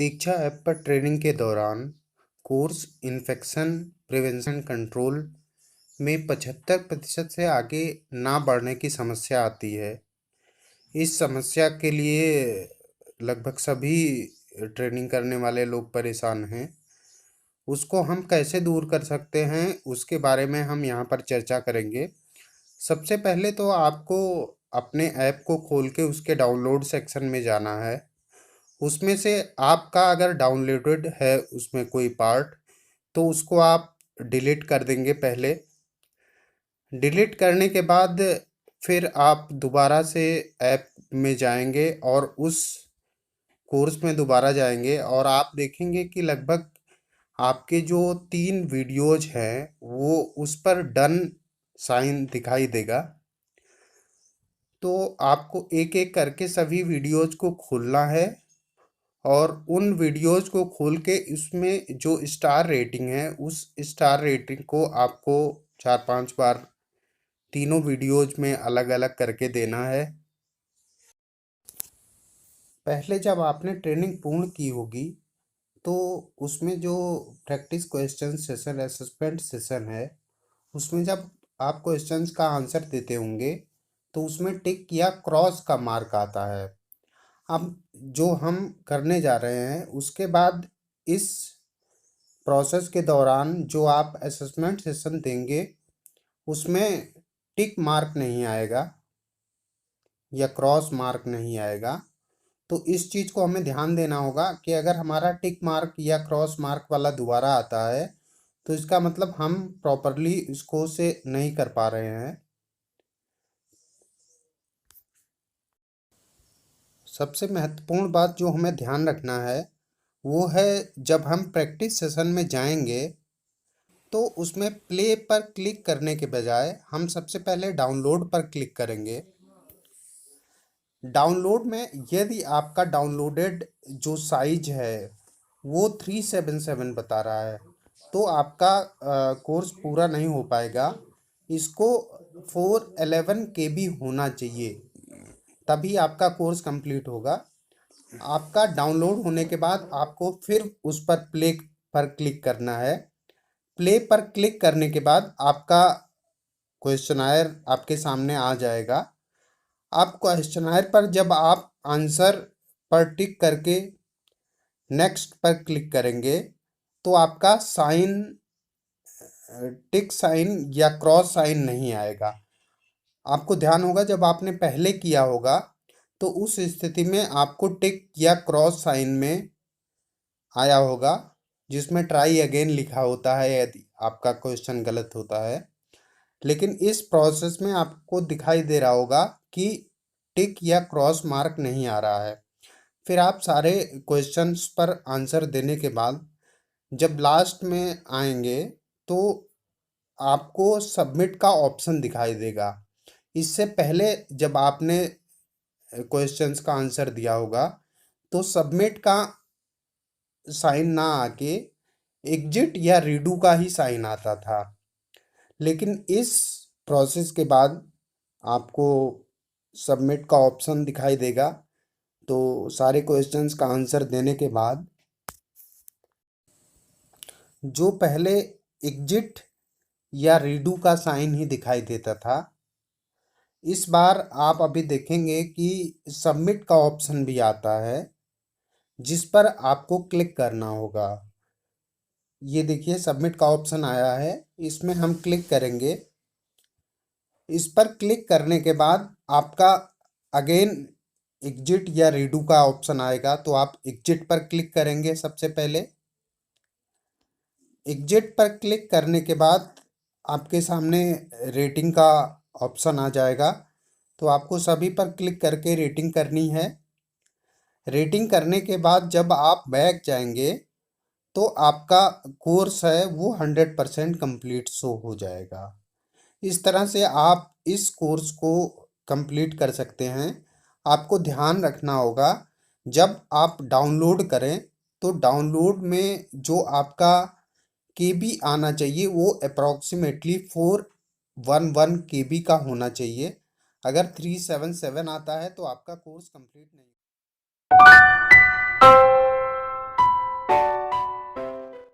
दीक्षा app पर training के दौरान कोर्स इन्फेक्शन प्रिवेंशन कंट्रोल में 75% से आगे ना बढ़ने की समस्या आती है। इस समस्या के लिए लगभग सभी ट्रेनिंग करने वाले लोग परेशान हैं। उसको हम कैसे दूर कर सकते हैं, उसके बारे में हम यहाँ पर चर्चा करेंगे। सबसे पहले तो आपको अपने ऐप को खोल के उसके डाउनलोड सेक्शन में जाना है। उसमें से आपका अगर डाउनलोडेड है उसमें कोई पार्ट, तो उसको आप डिलीट कर देंगे पहले। डिलीट करने के बाद फिर आप दोबारा से ऐप में जाएंगे और उस कोर्स में दोबारा जाएंगे और आप देखेंगे कि लगभग आपके जो 3 वीडियोज हैं वो उस पर डन साइन दिखाई देगा। तो आपको एक एक करके सभी वीडियोज को खोलना है और उन वीडियोज को खोल के इसमें जो स्टार रेटिंग है उस स्टार रेटिंग को आपको 4-5 बार तीनों वीडियोज में अलग अलग करके देना है। पहले जब आपने ट्रेनिंग पूर्ण की होगी तो उसमें जो practice question session assessment session है उसमें जब आप क्वेश्चंस का आंसर देते होंगे तो उसमें टिक या क्रॉस का मार्क आता है। अब जो हम करने जा रहे हैं उसके बाद इस प्रोसेस के दौरान जो आप असेसमेंट सेशन देंगे उसमें टिक मार्क नहीं आएगा या क्रॉस मार्क नहीं आएगा। तो इस चीज़ को हमें ध्यान देना होगा कि अगर हमारा टिक मार्क या क्रॉस मार्क वाला दोबारा आता है तो इसका मतलब हम प्रॉपरली इसको से नहीं कर पा रहे हैं। सबसे महत्वपूर्ण बात जो हमें ध्यान रखना है वो है जब हम प्रैक्टिस सेशन में जाएंगे तो उसमें प्ले पर क्लिक करने के बजाय हम सबसे पहले डाउनलोड पर क्लिक करेंगे। डाउनलोड में यदि आपका डाउनलोडेड जो साइज है वो 377 बता रहा है तो आपका कोर्स पूरा नहीं हो पाएगा। इसको 411 KB होना चाहिए, तभी आपका कोर्स कंप्लीट होगा। आपका डाउनलोड होने के बाद आपको फिर उस पर प्ले पर क्लिक करना है। प्ले पर क्लिक करने के बाद आपका क्वेश्चनायर आपके सामने आ जाएगा। आप क्वेश्चनायर पर जब आप आंसर पर टिक करके नेक्स्ट पर क्लिक करेंगे तो आपका साइन टिक साइन या क्रॉस साइन नहीं आएगा। आपको ध्यान होगा जब आपने पहले किया होगा तो उस स्थिति में आपको टिक या क्रॉस साइन में आया होगा जिसमें ट्राई अगेन लिखा होता है यदि आपका क्वेश्चन गलत होता है। लेकिन इस प्रोसेस में आपको दिखाई दे रहा होगा कि टिक या क्रॉस मार्क नहीं आ रहा है। फिर आप सारे क्वेश्चंस पर आंसर देने के बाद जब लास्ट में आएंगे तो आपको सबमिट का ऑप्शन दिखाई देगा। इससे पहले जब आपने क्वेश्चंस का आंसर दिया होगा तो सबमिट का साइन ना आके एग्जिट या रीडू का ही साइन आता था। लेकिन इस प्रोसेस के बाद आपको सबमिट का ऑप्शन दिखाई देगा। तो सारे क्वेश्चंस का आंसर देने के बाद जो पहले एग्जिट या रीडू का साइन ही दिखाई देता था, इस बार आप अभी देखेंगे कि सबमिट का ऑप्शन भी आता है जिस पर आपको क्लिक करना होगा। ये देखिए सबमिट का ऑप्शन आया है, इसमें हम क्लिक करेंगे। इस पर क्लिक करने के बाद आपका अगेन एग्जिट या रीडू का ऑप्शन आएगा तो आप एग्जिट पर क्लिक करेंगे। सबसे पहले एग्जिट पर क्लिक करने के बाद आपके सामने रेटिंग का ऑप्शन आ जाएगा तो आपको सभी पर क्लिक करके रेटिंग करनी है। रेटिंग करने के बाद जब आप बैक जाएंगे तो आपका कोर्स है वो 100% कंप्लीट शो हो जाएगा। इस तरह से आप इस कोर्स को कंप्लीट कर सकते हैं। आपको ध्यान रखना होगा जब आप डाउनलोड करें तो डाउनलोड में जो आपका केबी आना चाहिए वो अप्रॉक्सीमेटली 411 केबी का होना चाहिए। अगर 377 आता है तो आपका कोर्स कंप्लीट नहीं।